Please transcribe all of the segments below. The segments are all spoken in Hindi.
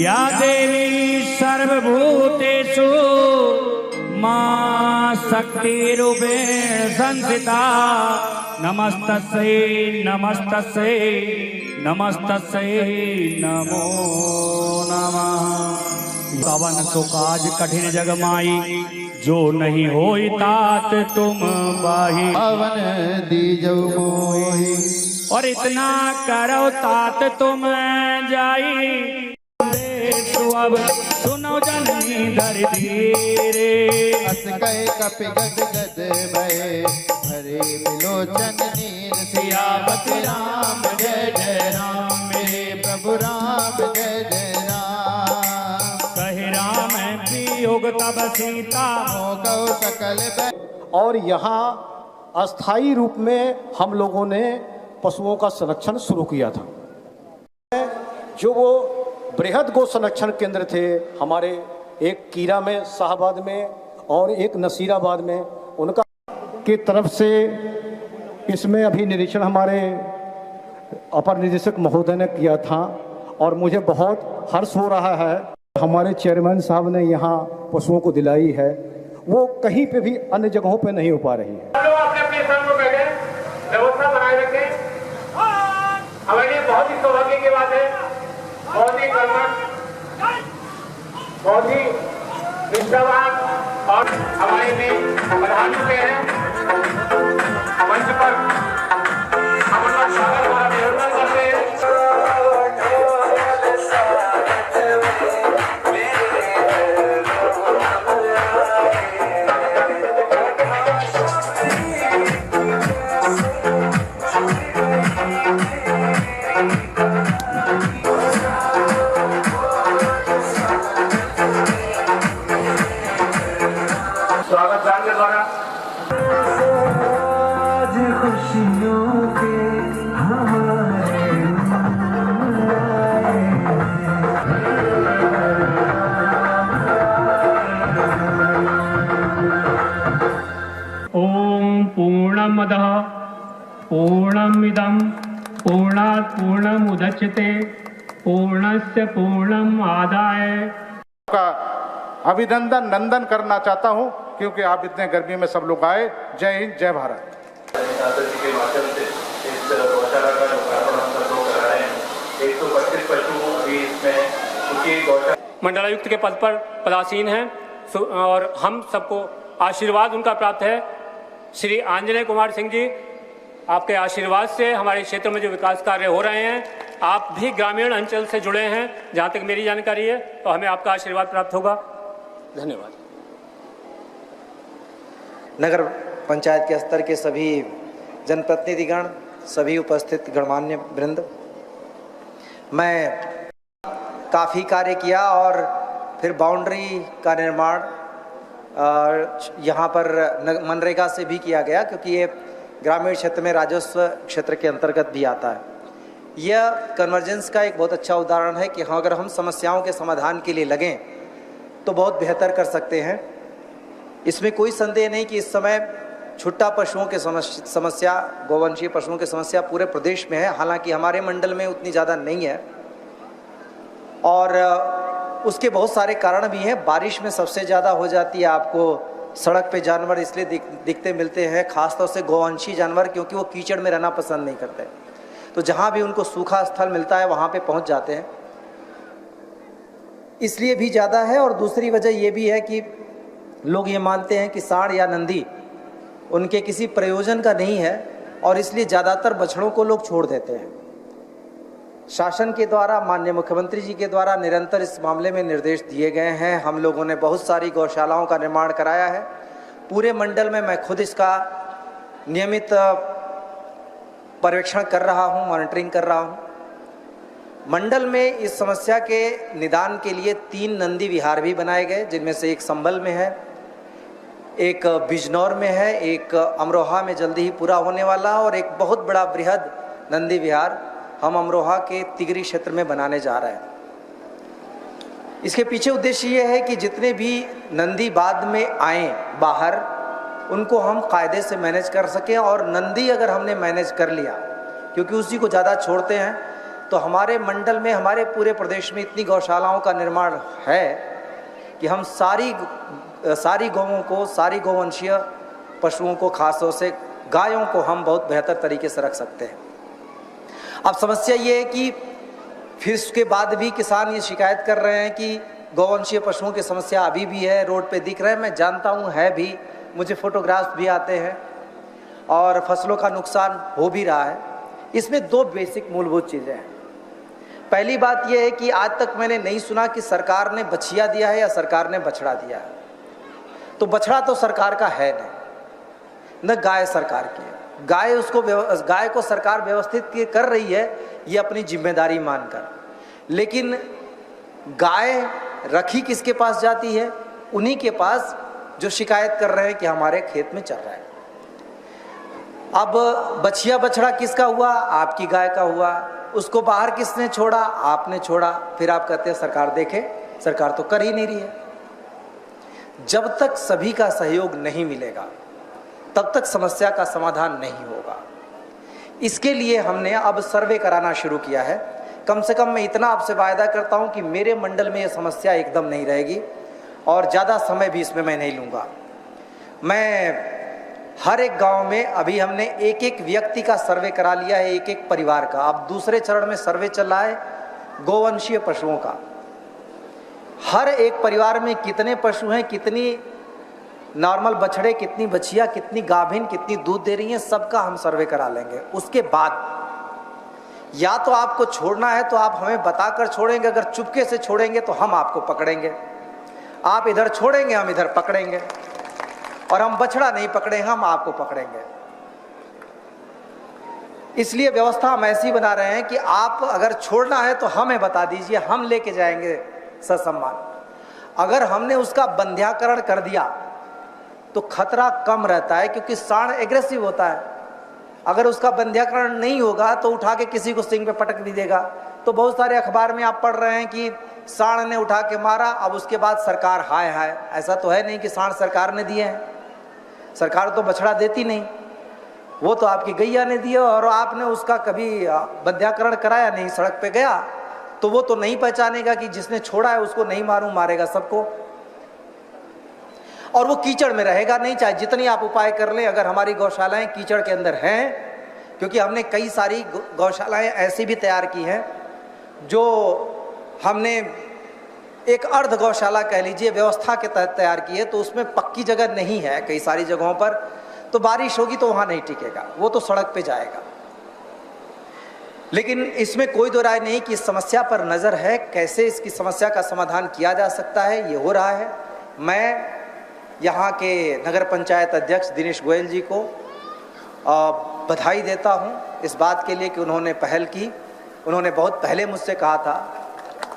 या देवी सर्वभूतेषु मां शक्तिरूपेण संस्थिता नमस्तस्यै नमस्तस्यै नमस्तस्यै नमो नमः। पवन सो काज कठिन जग माई जो नहीं होई तात तुम बाही पवन दीजो मोहि और इतना करो तात तुम जाई तो अब सुनो जननी धरती रे अस कहे कपि गद गद भय हरे बिलोचन नीर सियावत राम जय जय राम मेरे प्रभु राम जय जय राम कहे राम वियोग तब सीता हो गौ सकल और यहाँ अस्थाई रूप में हम लोगों ने पशुओं का संरक्षण शुरू किया था। जो वो बृहद गो संरक्षण केंद्र थे हमारे, एक कीरा में शाहबाद में और एक नसीराबाद में, उनका की तरफ से इसमें अभी निरीक्षण हमारे अपर निदेशक महोदय ने किया था और मुझे बहुत हर्ष हो रहा है। हमारे चेयरमैन साहब ने यहाँ पशुओं को दिलाई है, वो कहीं पे भी अन्य जगहों पे नहीं हो पा रही है। अपने अपने स्थान पर बैठे, व्यवस्था बनाए रखें। हमारे लिए बहुत ही सौभाग्य की बात है, बहुत ही कर्मठ, बहुत ही निष्ठावान और हमारे में प्रधान चुके हैं मंच पर। हम उनका स्वागत और अभिनंदन करते हैं। स्वागत गान के द्वारा खुशियों के हमारे ओम पूर्णमदः पूर्णमिदं पूर्णात् पूर्णमुदच्यते पूर्णस्य पूर्णम् आदाय। का अभिनंदन नंदन करना चाहता हूं क्योंकि आप इतने गर्मी में सब लोग आए। जय हिंद जय भारत। के माध्यम से इस गौशाला का लोकार्पण हम सब लोग करा रहे हैं। 125 पशु अभी इसमें चूंकि गौशाला मंडलायुक्त के पद पर पदासीन हैं और हम सबको आशीर्वाद उनका प्राप्त है। श्री आंजनेय कुमार सिंह जी, आपके आशीर्वाद से हमारे क्षेत्र में जो विकास कार्य हो रहे हैं, आप भी ग्रामीण अंचल से जुड़े हैं जहाँ तक मेरी जानकारी है, तो हमें आपका आशीर्वाद प्राप्त होगा। धन्यवाद। नगर पंचायत के स्तर के सभी जनप्रतिनिधिगण, सभी उपस्थित गणमान्य वृंद, मैं काफ़ी कार्य किया और फिर बाउंड्री का निर्माण यहाँ पर मनरेगा से भी किया गया क्योंकि ये ग्रामीण क्षेत्र में राजस्व क्षेत्र के अंतर्गत भी आता है। यह कन्वर्जेंस का एक बहुत अच्छा उदाहरण है कि हाँ, अगर हम समस्याओं के समाधान के लिए लगें तो बहुत बेहतर कर सकते हैं। इसमें कोई संदेह नहीं कि इस समय छुट्टा पशुओं के समस्या, गोवंशीय पशुओं की समस्या पूरे प्रदेश में है। हालांकि हमारे मंडल में उतनी ज़्यादा नहीं है और उसके बहुत सारे कारण भी हैं। बारिश में सबसे ज़्यादा हो जाती है, आपको सड़क पे जानवर इसलिए दिखते मिलते हैं, खासतौर से गौवंशी जानवर, क्योंकि वो कीचड़ में रहना पसंद नहीं करते। तो जहाँ भी उनको सूखा स्थल मिलता है वहाँ पे पहुँच जाते हैं, इसलिए भी ज़्यादा है। और दूसरी वजह ये भी है कि लोग ये मानते हैं कि सांड या नंदी उनके किसी प्रयोजन का नहीं है, और इसलिए ज़्यादातर बछड़ों को लोग छोड़ देते हैं। शासन के द्वारा, माननीय मुख्यमंत्री जी के द्वारा निरंतर इस मामले में निर्देश दिए गए हैं। हम लोगों ने बहुत सारी गौशालाओं का निर्माण कराया है। पूरे मंडल में मैं खुद इसका नियमित पर्यवेक्षण कर रहा हूं, मॉनिटरिंग कर रहा हूं। मंडल में इस समस्या के निदान के लिए 3 नंदी विहार भी बनाए गए, जिनमें से एक संभल में है, एक बिजनौर में है, एक अमरोहा में जल्दी ही पूरा होने वाला, और एक बहुत बड़ा बृहद नंदी विहार हम अमरोहा के तिगरी क्षेत्र में बनाने जा रहे हैं। इसके पीछे उद्देश्य ये है कि जितने भी नंदी बाद में आए बाहर, उनको हम कायदे से मैनेज कर सकें। और नंदी अगर हमने मैनेज कर लिया, क्योंकि उसी को ज़्यादा छोड़ते हैं, तो हमारे मंडल में, हमारे पूरे प्रदेश में इतनी गौशालाओं का निर्माण है कि हम सारी गौओं को, सारी गौवंशीय पशुओं को, खासतौर से गायों को हम बहुत बेहतर तरीके से रख सकते हैं। अब समस्या ये है कि फिर उसके बाद भी किसान ये शिकायत कर रहे हैं कि गौवंशीय पशुओं की समस्या अभी भी है, रोड पे दिख रहे हैं। मैं जानता हूँ है भी, मुझे फोटोग्राफ्स भी आते हैं, और फसलों का नुकसान हो भी रहा है। इसमें 2 बेसिक मूलभूत चीज़ें हैं। पहली बात यह है कि आज तक मैंने नहीं सुना कि सरकार ने बछिया दिया है या सरकार ने बछड़ा दिया है। तो बछड़ा तो सरकार का है नहीं, न गाय सरकार की है। गाय को सरकार व्यवस्थित कर रही है, ये अपनी जिम्मेदारी मानकर। लेकिन गाय रखी किसके पास जाती है? उन्हीं के पास जो शिकायत कर रहे हैं कि हमारे खेत में चल रहा है। अब बछिया बछड़ा किसका हुआ? आपकी गाय का हुआ। उसको बाहर किसने छोड़ा? आपने छोड़ा। फिर आप कहते हैं सरकार देखे, सरकार तो कर ही नहीं रही है। जब तक सभी का सहयोग नहीं मिलेगा, तब तक समस्या का समाधान नहीं होगा। इसके लिए हमने अब सर्वे कराना शुरू किया है। कम से कम मैं इतना आपसे वायदा करता हूं कि मेरे मंडल में ये समस्या एकदम नहीं रहेगी, और ज़्यादा समय भी इसमें मैं नहीं लूँगा। मैं हर एक गांव में अभी हमने एक एक व्यक्ति का सर्वे करा लिया है, एक एक परिवार का। अब दूसरे चरण में सर्वे चल रहा है गौवंशीय पशुओं का। हर एक परिवार में कितने पशु हैं, कितनी नॉर्मल बछड़े, कितनी बछिया, कितनी गाभिन, कितनी दूध दे रही हैं, सबका हम सर्वे करा लेंगे। उसके बाद या तो आपको छोड़ना है तो आप हमें बताकर छोड़ेंगे, अगर चुपके से छोड़ेंगे तो हम आपको पकड़ेंगे। आप इधर छोड़ेंगे, हम इधर पकड़ेंगे, और हम बछड़ा नहीं पकड़ेंगे, हम आपको पकड़ेंगे। इसलिए व्यवस्था हम ऐसी बना रहे हैं कि आप अगर छोड़ना है तो हमें बता दीजिए, हम लेके जाएंगे ससम्मान। अगर हमने उसका बंध्याकरण कर दिया तो खतरा कम रहता है, क्योंकि सांड एग्रेसिव होता है। अगर उसका बंध्याकरण नहीं होगा तो उठा के किसी को सिंग पे पटक भी देगा। तो बहुत सारे अखबार में आप पढ़ रहे हैं कि सांड ने उठा के मारा, अब उसके बाद सरकार हाय हाय। ऐसा तो है नहीं कि सांड सरकार ने दिए हैं। सरकार तो बछड़ा देती नहीं, वो तो आपकी गैया ने दिया, और आपने उसका कभी बंध्याकरण कराया नहीं। सड़क पे गया तो वो तो नहीं पहचानेगा कि जिसने छोड़ा है उसको नहीं मारूं, मारेगा सबको। और वो कीचड़ में रहेगा नहीं, चाहे जितनी आप उपाय कर लें। अगर हमारी गौशालाएं कीचड़ के अंदर हैं, क्योंकि हमने कई सारी गौशालाएं ऐसी भी तैयार की हैं जो हमने एक अर्ध गौशाला कह लीजिए व्यवस्था के तहत तैयार की है, तो उसमें पक्की जगह नहीं है कई सारी जगहों पर। तो बारिश होगी तो वहाँ नहीं टिकेगा, वो तो सड़क पे जाएगा। लेकिन इसमें कोई दो राय नहीं कि इस समस्या पर नज़र है, कैसे इसकी समस्या का समाधान किया जा सकता है, ये हो रहा है। मैं यहाँ के नगर पंचायत अध्यक्ष दिनेश गोयल जी को बधाई देता हूँ इस बात के लिए कि उन्होंने पहल की। उन्होंने बहुत पहले मुझसे कहा था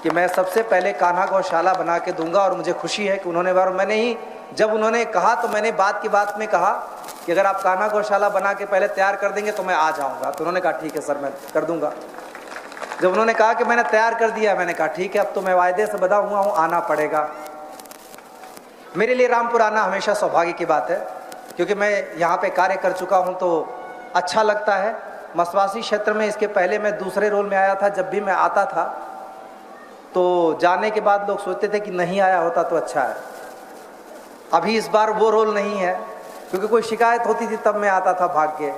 कि मैं सबसे पहले कान्हा गौशाला बना के दूंगा, और मुझे खुशी है कि मैंने ही जब उन्होंने कहा तो मैंने बात की बात में कहा कि अगर आप कान्हा गौशाला बना के पहले तैयार कर देंगे तो मैं आ जाऊँगा। तो उन्होंने कहा ठीक है सर, मैं कर दूँगा। जब उन्होंने कहा कि मैंने तैयार कर दिया, मैंने कहा ठीक है, अब तो मैं वायदे से बंधा हुआ हूँ, आना पड़ेगा। मेरे लिए रामपुर आना हमेशा सौभाग्य की बात है, क्योंकि मैं यहाँ पे कार्य कर चुका हूँ तो अच्छा लगता है। मसवासी क्षेत्र में इसके पहले मैं दूसरे रोल में आया था। जब भी मैं आता था तो जाने के बाद लोग सोचते थे कि नहीं आया होता तो अच्छा है। अभी इस बार वो रोल नहीं है, क्योंकि कोई शिकायत होती थी तब मैं आता था भाग के।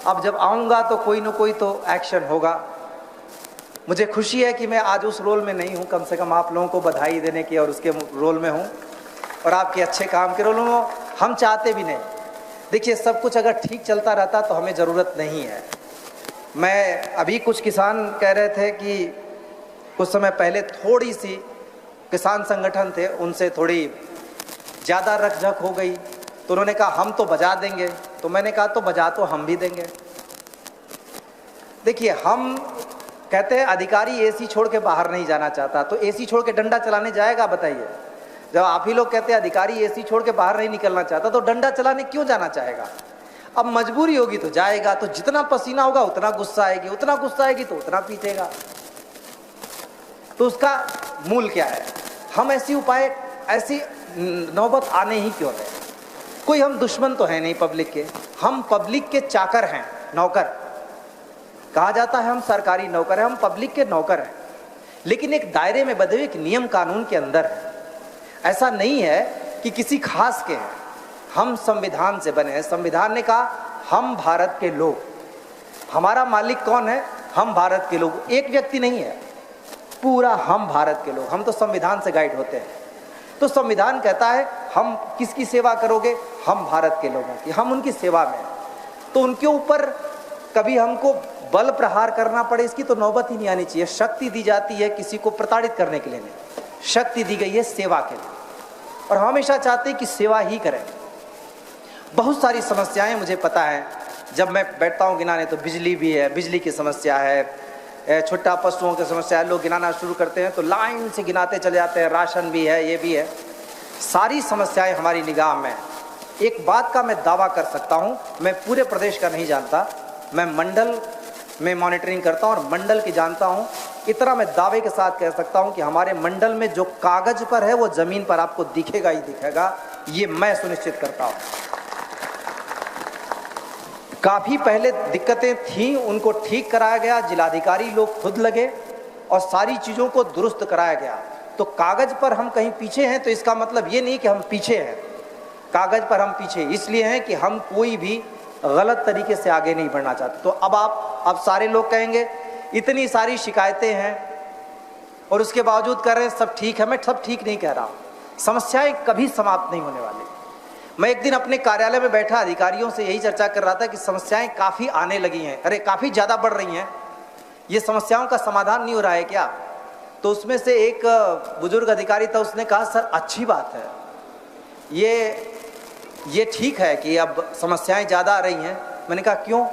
अब जब आऊँगा तो कोई न कोई तो एक्शन होगा। मुझे खुशी है कि मैं आज उस रोल में नहीं हूँ, कम से कम आप लोगों को बधाई देने की और उसके रोल में हूँ और आपके अच्छे काम के रोल में। हम चाहते भी नहीं। देखिए, सब कुछ अगर ठीक चलता रहता तो हमें ज़रूरत नहीं है। मैं अभी कुछ किसान कह रहे थे कि कुछ समय पहले थोड़ी सी किसान संगठन थे, उनसे थोड़ी ज़्यादा रकझक हो गई, तो उन्होंने कहा हम तो बजा देंगे। तो मैंने कहा तो बजा तो हम भी देंगे। देखिए, हम कहते हैं अधिकारी एसी छोड़ के बाहर नहीं जाना चाहता, तो एसी छोड़ के डंडा चलाने जाएगा? बताइए। जब आप ही लोग कहते हैं अधिकारी एसी छोड़ के बाहर नहीं निकलना चाहता, तो डंडा चलाने क्यों जाना चाहेगा? अब मजबूरी होगी तो जाएगा। तो जितना पसीना होगा उतना गुस्सा आएगी, उतना गुस्सा आएगी तो उतना पीटेगा। तो उसका मूल क्या है? हम ऐसी उपाय, ऐसी नौबत आने ही क्यों दें? कोई हम दुश्मन तो है नहीं पब्लिक के, हम पब्लिक के चाकर हैं, नौकर। कहा जाता है हम सरकारी नौकर हैं, हम पब्लिक के नौकर हैं, लेकिन एक दायरे में बंधे हुए, एक नियम कानून के अंदर है। ऐसा नहीं है कि किसी खास के हैं। हम संविधान से बने हैं। संविधान ने कहा हम भारत के लोग। हमारा मालिक कौन है? हम भारत के लोग। एक व्यक्ति नहीं है, पूरा हम भारत के लोग। हम तो संविधान से गाइड होते हैं। तो संविधान कहता है हम किसकी सेवा करोगे? हम भारत के लोगों की, हम उनकी सेवा में। तो उनके ऊपर कभी हमको बल प्रहार करना पड़े, इसकी तो नौबत ही नहीं आनी चाहिए। शक्ति दी जाती है किसी को प्रताड़ित करने के लिए नहीं, शक्ति दी गई है सेवा के लिए, और हम हमेशा चाहते हैं कि सेवा ही करें। बहुत सारी समस्याएं मुझे पता है, जब मैं बैठता हूँ गिनाने तो बिजली भी है, बिजली की समस्या है, छोटा पशुओं की समस्या है। लोग गिनाना शुरू करते हैं तो लाइन से गिनाते चले जाते हैं। राशन भी है, ये भी है, सारी समस्याएं हमारी निगाह में। एक बात का मैं दावा कर सकता हूँ, मैं पूरे प्रदेश का नहीं जानता, मैं मंडल में मॉनिटरिंग करता हूँ और मंडल की जानता हूँ। इतना मैं दावे के साथ कह सकता हूँ कि हमारे मंडल में जो कागज पर है वो ज़मीन पर आपको दिखेगा ही दिखेगा, ये मैं सुनिश्चित करता हूँ। काफ़ी पहले दिक्कतें थीं, उनको ठीक कराया गया, जिलाधिकारी लोग खुद लगे और सारी चीज़ों को दुरुस्त कराया गया। तो कागज पर हम कहीं पीछे हैं तो इसका मतलब ये नहीं कि हम पीछे हैं। कागज पर हम पीछे इसलिए हैं कि हम कोई भी गलत तरीके से आगे नहीं बढ़ना चाहते। तो अब सारे लोग कहेंगे इतनी सारी शिकायतें हैं और उसके बावजूद कह रहे हैं सब ठीक है। मैं सब ठीक नहीं कह रहा हूँ, समस्याएं कभी समाप्त नहीं होने वाली। मैं एक दिन अपने कार्यालय में बैठा अधिकारियों से यही चर्चा कर रहा था कि समस्याएं काफ़ी आने लगी हैं, अरे काफ़ी ज़्यादा बढ़ रही हैं, ये समस्याओं का समाधान नहीं हो रहा है क्या? तो उसमें से एक बुजुर्ग अधिकारी था, उसने कहा सर अच्छी बात है, ये ठीक है कि अब समस्याएं ज़्यादा आ रही हैं। मैंने कहा क्यों?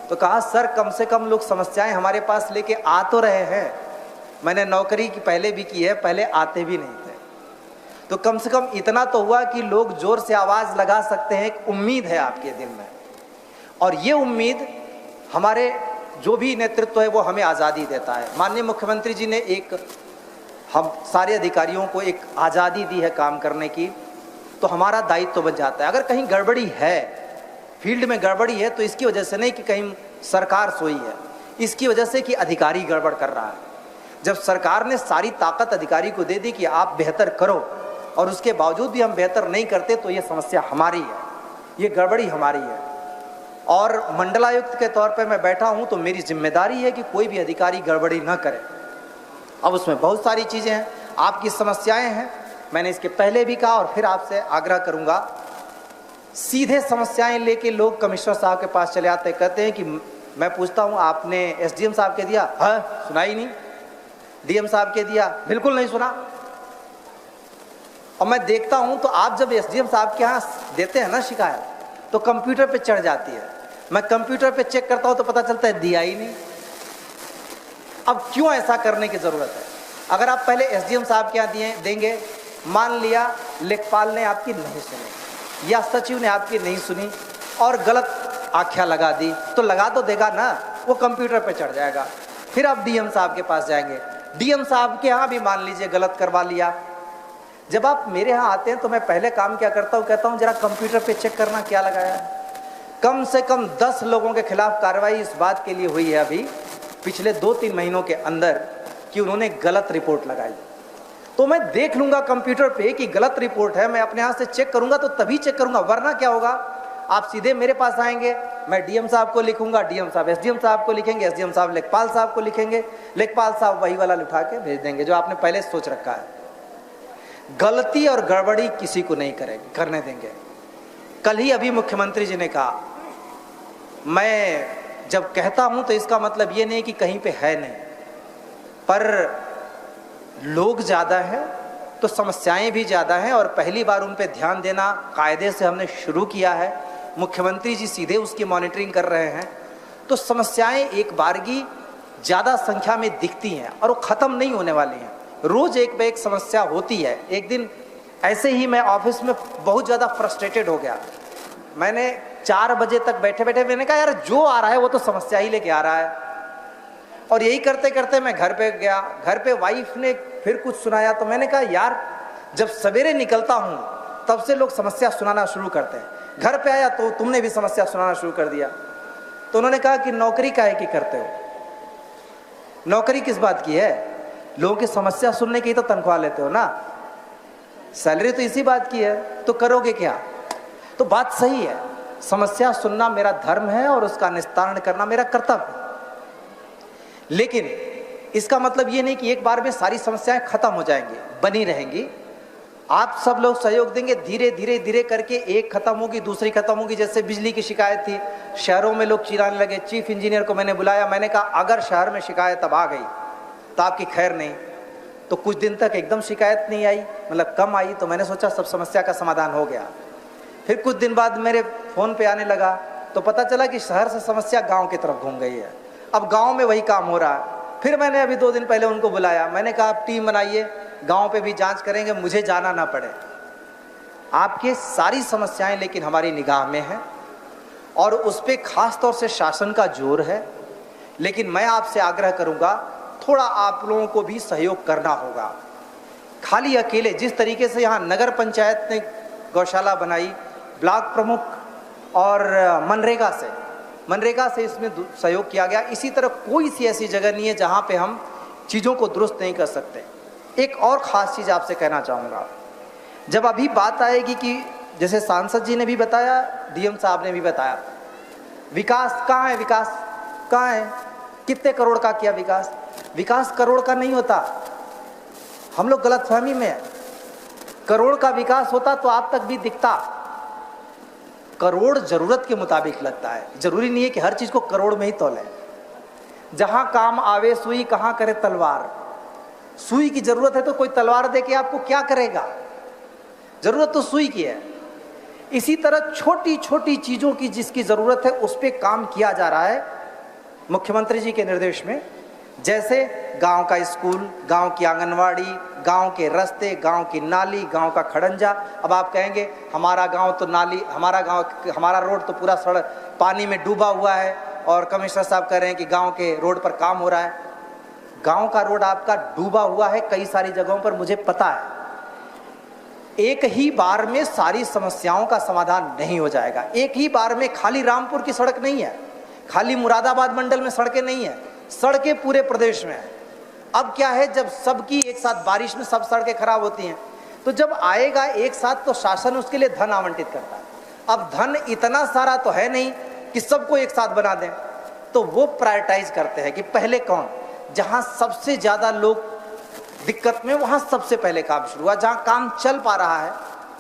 तो कहा सर कम से कम लोग समस्याएं हमारे पास लेके आ तो रहे हैं। मैंने नौकरी की पहले भी की है, पहले आते भी नहीं थे, तो कम से कम इतना तो हुआ कि लोग जोर से आवाज़ लगा सकते हैं। एक उम्मीद है आपके दिल में, और ये उम्मीद हमारे जो भी नेतृत्व है वो हमें आज़ादी देता है। माननीय मुख्यमंत्री जी ने हम सारे अधिकारियों को एक आज़ादी दी है काम करने की, तो हमारा दायित्व तो बन जाता है। अगर कहीं गड़बड़ी है, फील्ड में गड़बड़ी है, तो इसकी वजह से नहीं कि कहीं सरकार सोई है, इसकी वजह से कि अधिकारी गड़बड़ कर रहा है। जब सरकार ने सारी ताकत अधिकारी को दे दी कि आप बेहतर करो, और उसके बावजूद भी हम बेहतर नहीं करते, तो ये समस्या हमारी है, ये गड़बड़ी हमारी है। और मंडलायुक्त के तौर पर मैं बैठा हूँ तो मेरी जिम्मेदारी है कि कोई भी अधिकारी गड़बड़ी न करे। अब उसमें बहुत सारी चीज़ें हैं, आपकी समस्याएं हैं, मैंने इसके पहले भी कहा और फिर आपसे आग्रह करूँगा। सीधे समस्याएं लेके लोग कमिश्नर साहब के पास चले आते, कहते हैं कि मैं पूछता हूँ आपने एसडीएम साहब के दिया? हाँ, सुना ही नहीं। डीएम साहब के दिया? बिल्कुल नहीं सुना। और मैं देखता हूं तो आप जब एसडीएम साहब के यहाँ देते हैं ना शिकायत, तो कंप्यूटर पे चढ़ जाती है। मैं कंप्यूटर पे चेक करता हूं तो पता चलता है दिया ही नहीं। अब क्यों ऐसा करने की ज़रूरत है? अगर आप पहले एसडीएम साहब के यहाँ देंगे, मान लिया लेखपाल ने आपकी नहीं सुनी या सचिव ने आपकी नहीं सुनी और गलत आख्या लगा दी, तो लगा तो देगा ना, वो कंप्यूटर पे चढ़ जाएगा। फिर आप डीएम साहब के पास जाएंगे, डीएम साहब के यहाँ भी मान लीजिए गलत करवा लिया। जब आप मेरे यहाँ आते हैं तो मैं पहले काम क्या करता हूँ, कहता हूँ जरा कंप्यूटर पे चेक करना क्या लगाया है। कम से कम 10 लोगों के खिलाफ कार्रवाई इस बात के लिए हुई है अभी पिछले 2-3 महीनों के अंदर कि उन्होंने गलत रिपोर्ट लगाई। तो मैं देख लूँगा कंप्यूटर पे कि गलत रिपोर्ट है, मैं अपने हाथ से चेक करूँगा तो तभी चेक करूँगा, वरना क्या होगा, आप सीधे मेरे पास आएंगे, मैं डीएम साहब को लिखूंगा, डीएम साहब एसडीएम साहब को लिखेंगे, एसडीएम साहब लेखपाल साहब को लिखेंगे, लेखपाल साहब वही वाला उठा के भेज देंगे जो आपने पहले सोच रखा है। गलती और गड़बड़ी किसी को नहीं करने देंगे। कल ही अभी मुख्यमंत्री जी ने कहा, मैं जब कहता हूं तो इसका मतलब ये नहीं कि कहीं पे है नहीं, पर लोग ज़्यादा हैं तो समस्याएं भी ज़्यादा हैं और पहली बार उन पे ध्यान देना कायदे से हमने शुरू किया है। मुख्यमंत्री जी सीधे उसकी मॉनिटरिंग कर रहे हैं, तो समस्याएं एक बारगी ज़्यादा संख्या में दिखती हैं और वो ख़त्म नहीं होने वाली हैं। रोज़ एक पे एक समस्या होती है। एक दिन ऐसे ही मैं ऑफिस में बहुत ज़्यादा फ्रस्ट्रेटेड हो गया। मैंने 4 बजे तक बैठे बैठे मैंने कहा यार जो आ रहा है वो तो समस्या ही लेके आ रहा है, और यही करते करते मैं घर पे गया। घर पे वाइफ ने फिर कुछ सुनाया तो मैंने कहा यार जब सवेरे निकलता हूँ तब से लोग समस्या सुनाना शुरू करते हैं, घर पे आया तो तुमने भी समस्या सुनाना शुरू कर दिया। तो उन्होंने कहा कि नौकरी काहे की करते हो, नौकरी किस बात की है, लोगों की समस्या सुनने की तो तनख्वाह लेते हो ना, सैलरी तो इसी बात की है, तो करोगे क्या। तो बात सही है, समस्या सुनना मेरा धर्म है और उसका निस्तारण करना मेरा कर्तव्य है, लेकिन इसका मतलब ये नहीं कि एक बार में सारी समस्याएं खत्म हो जाएंगी, बनी रहेंगी। आप सब लोग सहयोग देंगे, धीरे धीरे धीरे करके एक खत्म होगी, दूसरी खत्म होगी। जैसे बिजली की शिकायत थी, शहरों में लोग चिल्लाने लगे, चीफ इंजीनियर को मैंने बुलाया, मैंने कहा अगर शहर में शिकायत अब आ गई तो आपकी खैर नहीं। तो कुछ दिन तक एकदम शिकायत नहीं आई, मतलब कम आई, तो मैंने सोचा सब समस्या का समाधान हो गया। फिर कुछ दिन बाद मेरे फ़ोन पे आने लगा तो पता चला कि शहर से समस्या गांव की तरफ घूम गई है, अब गांव में वही काम हो रहा है। फिर मैंने अभी 2 दिन पहले उनको बुलाया, मैंने कहा आप टीम बनाइए, गांव पे भी जांच करेंगे, मुझे जाना ना पड़े। आपके सारी समस्याएं लेकिन हमारी निगाह में हैं और उस पर खास तौर से शासन का जोर है, लेकिन मैं आपसे आग्रह करूंगा थोड़ा आप लोगों को भी सहयोग करना होगा। खाली अकेले जिस तरीके से यहाँ नगर पंचायत ने गौशाला बनाई, ब्लॉक प्रमुख और मनरेगा से इसमें सहयोग किया गया, इसी तरह कोई सी ऐसी जगह नहीं है जहाँ पे हम चीज़ों को दुरुस्त नहीं कर सकते। एक और ख़ास चीज़ आपसे कहना चाहूँगा, जब अभी बात आएगी कि जैसे सांसद जी ने भी बताया, डीएम साहब ने भी बताया, विकास कहाँ है, विकास कहाँ है, कितने करोड़ का किया विकास। विकास करोड़ का नहीं होता, हम लोग गलतफहमी में है। करोड़ का विकास होता तो आप तक भी दिखता। करोड़ जरूरत के मुताबिक लगता है, जरूरी नहीं है कि हर चीज़ को करोड़ में ही तोले। जहाँ काम आवे सुई, कहाँ करे तलवार। सुई की जरूरत है तो कोई तलवार दे के आपको क्या करेगा, जरूरत तो सुई की है। इसी तरह छोटी छोटी चीज़ों की जिसकी ज़रूरत है उस पर काम किया जा रहा है मुख्यमंत्री जी के निर्देश में। जैसे गांव का स्कूल, गांव की आंगनवाड़ी, गांव के रास्ते, गांव की नाली, गांव का खड़ंजा। अब आप कहेंगे हमारा गांव तो नाली, हमारा रोड तो पूरा सड़क पानी में डूबा हुआ है और कमिश्नर साहब कह रहे हैं कि गांव के रोड पर काम हो रहा है। गांव का रोड आपका डूबा हुआ है कई सारी जगहों पर, मुझे पता है। एक ही बार में सारी समस्याओं का समाधान नहीं हो जाएगा। एक ही बार में खाली रामपुर की सड़क नहीं है, खाली मुरादाबाद मंडल में सड़कें नहीं है, सड़कें पूरे प्रदेश में है। अब क्या है, जब सबकी एक साथ बारिश में सब सड़कें खराब होती हैं, तो जब आएगा एक साथ तो शासन उसके लिए धन आवंटित करता है। अब धन इतना सारा तो है नहीं कि सबको एक साथ बना दें, तो वो प्रायोरिटाइज करते हैं कि पहले कौन, जहां सबसे ज्यादा लोग दिक्कत में, वहां सबसे पहले काम शुरू हुआ। जहां काम चल पा रहा है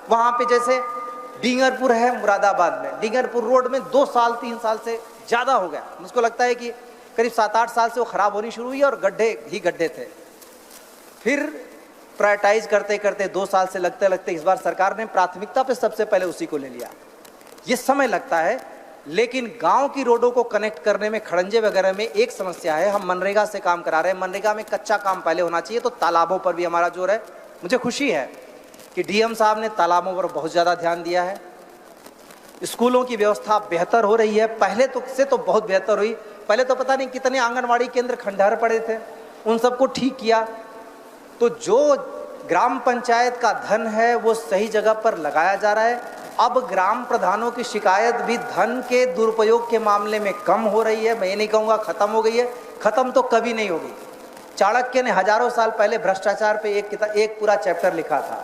वहां पे, जैसे डींगरपुर है मुरादाबाद में, डींगरपुर रोड में 2 साल 3 साल से ज्यादा हो गया, मुझको लगता है कि करीब 7-8 साल से वो खराब होनी शुरू हुई और गड्ढे ही गड्ढे थे। फिर प्रायोरिटाइज करते करते 2 साल से लगते लगते इस बार सरकार ने प्राथमिकता पे सबसे पहले उसी को ले लिया। ये समय लगता है, लेकिन गांव की रोडों को कनेक्ट करने में, खड़ंजे वगैरह में एक समस्या है। हम मनरेगा से काम करा रहे हैं, मनरेगा में कच्चा काम पहले होना चाहिए, तो तालाबों पर भी हमारा जोर है। मुझे खुशी है कि डीएम साहब ने तालाबों पर बहुत ज़्यादा ध्यान दिया है। स्कूलों की व्यवस्था बेहतर हो रही है, पहले तो से तो बहुत बेहतर हुई। पहले तो पता नहीं कितने आंगनवाड़ी केंद्र खंडहर पड़े थे, उन सबको ठीक किया। तो जो ग्राम पंचायत का धन है वो सही जगह पर लगाया जा रहा है। अब ग्राम प्रधानों की शिकायत भी धन के दुरुपयोग के मामले में कम हो रही है। मैं ये नहीं कहूँगा खत्म हो गई है, खत्म तो कभी नहीं होगी। चाणक्य ने हजारों साल पहले भ्रष्टाचार पे एक पूरा चैप्टर लिखा था।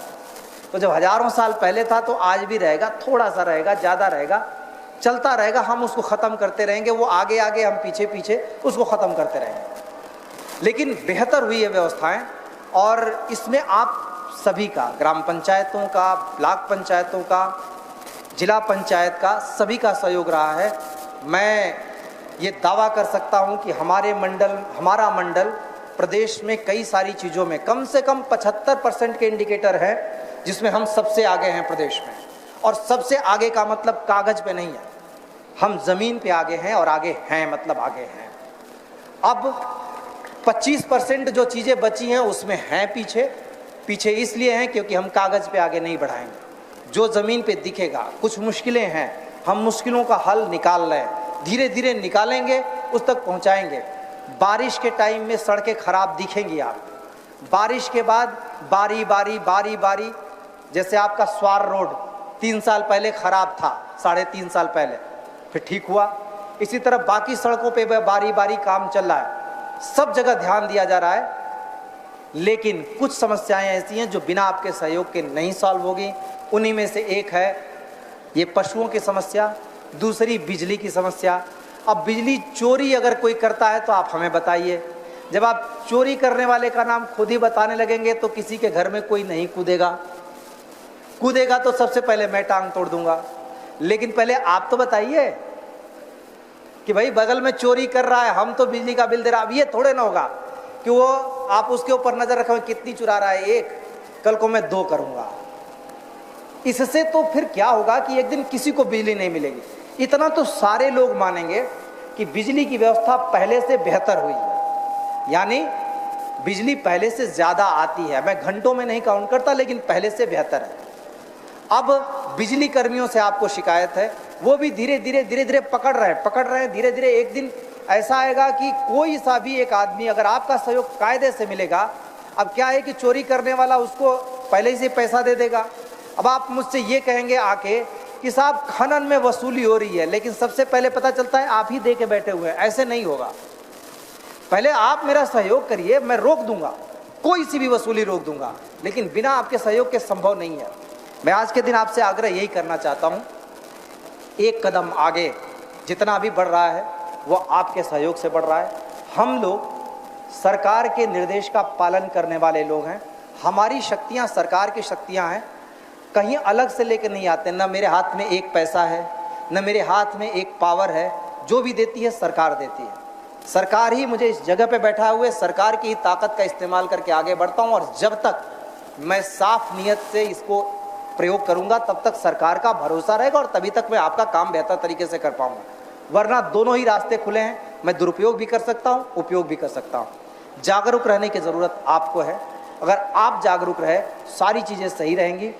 तो जब हजारों साल पहले था तो आज भी रहेगा, थोड़ा सा रहेगा, ज़्यादा रहेगा, चलता रहेगा। हम उसको ख़त्म करते रहेंगे, वो आगे आगे, हम पीछे पीछे उसको ख़त्म करते रहेंगे। लेकिन बेहतर हुई है व्यवस्थाएं, और इसमें आप सभी का, ग्राम पंचायतों का, ब्लॉक पंचायतों का, जिला पंचायत का, सभी का सहयोग रहा है। मैं ये दावा कर सकता हूँ कि हमारा मंडल प्रदेश में कई सारी चीज़ों में कम से कम 75% के इंडिकेटर हैं जिसमें हम सबसे आगे हैं प्रदेश में। और सबसे आगे का मतलब कागज़ पे नहीं है, हम ज़मीन पे आगे हैं, और आगे हैं मतलब आगे हैं। अब 25% जो चीज़ें बची हैं उसमें हैं पीछे इसलिए हैं क्योंकि हम कागज़ पे आगे नहीं बढ़ाएंगे। जो ज़मीन पे दिखेगा, कुछ मुश्किलें हैं, हम मुश्किलों का हल निकाल रहे हैं, धीरे धीरे निकालेंगे, उस तक पहुंचाएंगे। बारिश के टाइम में सड़कें खराब दिखेंगी आप, बारिश के बाद बारी, जैसे आपका स्वार रोड 3 साल पहले खराब था, 3.5 साल पहले, फिर ठीक हुआ। इसी तरह बाकी सड़कों पे बारी काम चल रहा है, सब जगह ध्यान दिया जा रहा है। लेकिन कुछ समस्याएं ऐसी हैं जो बिना आपके सहयोग के नहीं सॉल्व होगी। उन्हीं में से एक है ये पशुओं की समस्या, दूसरी बिजली की समस्या। अब बिजली चोरी अगर कोई करता है तो आप हमें बताइए। जब आप चोरी करने वाले का नाम खुद ही बताने लगेंगे तो किसी के घर में कोई नहीं कूदेगा तो सबसे पहले मैं टांग तोड़ दूंगा। लेकिन पहले आप तो बताइए कि भाई बगल में चोरी कर रहा है, हम तो बिजली का बिल दे रहा। अब ये थोड़े ना होगा कि वो आप उसके ऊपर नजर रखें कितनी चुरा रहा है, 1, कल को मैं 2 करूंगा। इससे तो फिर क्या होगा कि एक दिन किसी को बिजली नहीं मिलेगी। इतना तो सारे लोग मानेंगे कि बिजली की व्यवस्था पहले से बेहतर हुई है, यानी बिजली पहले से ज़्यादा आती है। मैं घंटों में नहीं काउंट करता, लेकिन पहले से बेहतर है। अब बिजली कर्मियों से आपको शिकायत है, वो भी धीरे धीरे पकड़ रहे हैं। धीरे धीरे एक दिन ऐसा आएगा कि कोई सा भी एक आदमी, अगर आपका सहयोग कायदे से मिलेगा। अब क्या है कि चोरी करने वाला उसको पहले ही से पैसा दे देगा। अब आप मुझसे ये कहेंगे आके कि साहब खनन में वसूली हो रही है, लेकिन सबसे पहले पता चलता है आप ही दे के बैठे हुए हैं। ऐसे नहीं होगा, पहले आप मेरा सहयोग करिए, मैं रोक दूंगा, कोई सी भी वसूली रोक दूंगा, लेकिन बिना आपके सहयोग के संभव नहीं है। मैं आज के दिन आपसे आग्रह यही करना चाहता हूं, एक कदम आगे जितना भी बढ़ रहा है वो आपके सहयोग से बढ़ रहा है। हम लोग सरकार के निर्देश का पालन करने वाले लोग हैं। हमारी शक्तियां सरकार की शक्तियां हैं, कहीं अलग से लेकर नहीं आते। न मेरे हाथ में एक पैसा है, न मेरे हाथ में एक पावर है, जो भी देती है सरकार देती है। सरकार ही मुझे इस जगह पे बैठा हुए, सरकार की ताकत का इस्तेमाल करके आगे बढ़ता हूं। और जब तक मैं साफ नियत से इसको प्रयोग करूंगा तब तक सरकार का भरोसा रहेगा, और तभी तक मैं आपका काम बेहतर तरीके से कर पाऊंगा। वरना दोनों ही रास्ते खुले हैं, मैं दुरुपयोग भी कर सकता हूं, उपयोग भी कर सकता हूं। जागरूक रहने की ज़रूरत आपको है। अगर आप जागरूक रहे, सारी चीज़ें सही रहेंगी।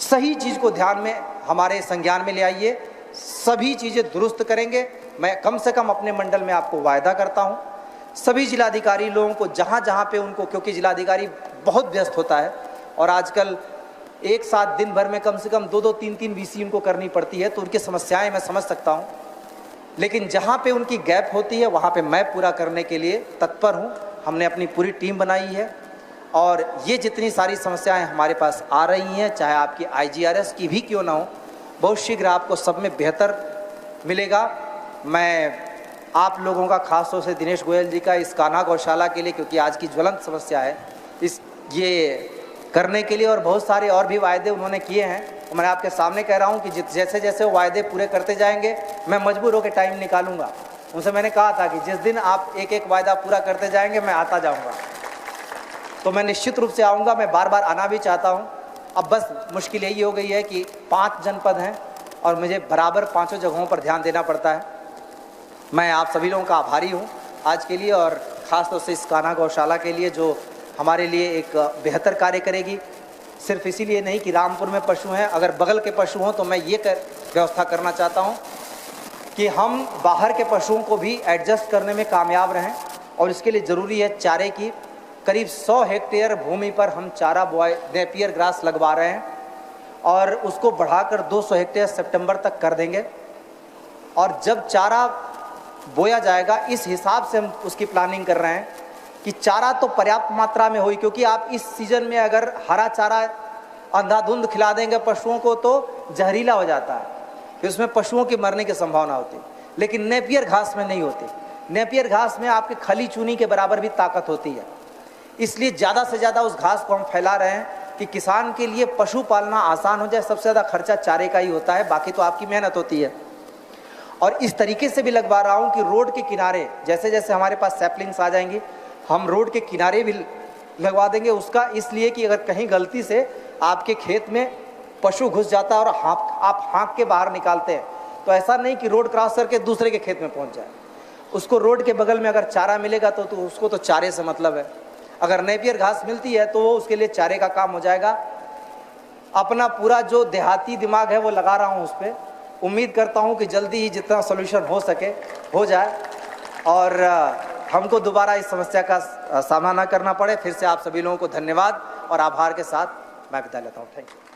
सही चीज़ को ध्यान में हमारे संज्ञान में ले आइए, सभी चीज़ें दुरुस्त करेंगे। मैं कम से कम अपने मंडल में आपको वायदा करता हूं, सभी जिलाधिकारी लोगों को जहां जहां पे उनको, क्योंकि जिलाधिकारी बहुत व्यस्त होता है और आजकल एक साथ दिन भर में कम से कम 2-2, 3-3 वीसी उनको करनी पड़ती है, तो उनकी समस्याएं मैं समझ सकता हूं। लेकिन जहां पे उनकी गैप होती है वहां पे मैं पूरा करने के लिए तत्पर हूं। हमने अपनी पूरी टीम बनाई है, और ये जितनी सारी समस्याएं हमारे पास आ रही हैं, चाहे आपकी IGRS की भी क्यों ना हो, बहुत शीघ्र आपको सब में बेहतर मिलेगा। मैं आप लोगों का खास तौर से दिनेश गोयल जी का इस कान्हा गौशाला के लिए, क्योंकि आज की ज्वलंत समस्या है, ये करने के लिए, और बहुत सारे और भी वायदे उन्होंने किए हैं। मैं आपके सामने कह रहा हूं कि जैसे जैसे वो वायदे पूरे करते जाएंगे मैं मजबूर होकर टाइम निकालूंगा। उनसे मैंने कहा था कि जिस दिन आप एक एक वायदा पूरा करते जाएंगे मैं आता जाऊंगा, तो मैं निश्चित रूप से आऊँगा। मैं बार बार आना भी चाहता हूँ। अब बस मुश्किल यही हो गई है कि 5 जनपद हैं और मुझे बराबर 5 जगहों पर ध्यान देना पड़ता है। मैं आप सभी लोगों का आभारी हूँ आज के लिए, और ख़ास तौर से इस कान्हा गौशाला के लिए जो हमारे लिए एक बेहतर कार्य करेगी। सिर्फ इसीलिए नहीं कि रामपुर में पशु हैं, अगर बगल के पशु हों तो मैं ये व्यवस्था करना चाहता हूँ कि हम बाहर के पशुओं को भी एडजस्ट करने में कामयाब रहें, और इसके लिए ज़रूरी है चारे की। करीब 100 हेक्टेयर भूमि पर हम चारा नेपियर ग्रास लगवा रहे हैं, और उसको बढ़ाकर 200 हेक्टेयर सितंबर तक कर देंगे। और जब चारा बोया जाएगा, इस हिसाब से हम उसकी प्लानिंग कर रहे हैं कि चारा तो पर्याप्त मात्रा में हो, क्योंकि आप इस सीजन में अगर हरा चारा अंधाधुंध खिला देंगे पशुओं को तो जहरीला हो जाता है, फिर उसमें पशुओं की मरने की संभावना होती है। लेकिन नेपियर घास में नहीं होती। नेपियर घास में आपके खली चूनी के बराबर भी ताकत होती है। इसलिए ज़्यादा से ज़्यादा उस घास को हम फैला रहे हैं कि किसान के लिए पशु पालना आसान हो जाए। सबसे ज़्यादा खर्चा चारे का ही होता है, बाकी तो आपकी मेहनत होती है। और इस तरीके से भी लगवा रहा हूँ कि रोड के किनारे जैसे जैसे हमारे पास सैपलिंग्स आ जाएंगी, हम रोड के किनारे भी लगवा देंगे। उसका इसलिए कि अगर कहीं गलती से आपके खेत में पशु घुस जाता है और आप हाँक के बाहर निकालते हैं, तो ऐसा नहीं कि रोड क्रॉस करके दूसरे के खेत में पहुँच जाए। उसको रोड के बगल में अगर चारा मिलेगा तो उसको तो चारे से मतलब है। अगर नेपियर घास मिलती है तो वो उसके लिए चारे का काम हो जाएगा। अपना पूरा जो देहाती दिमाग है वो लगा रहा हूँ उस पर। उम्मीद करता हूँ कि जल्दी ही जितना सोल्यूशन हो सके हो जाए और हमको दोबारा इस समस्या का सामना न करना पड़े। फिर से आप सभी लोगों को धन्यवाद और आभार के साथ मैं विदा लेता हूँ। Thank you.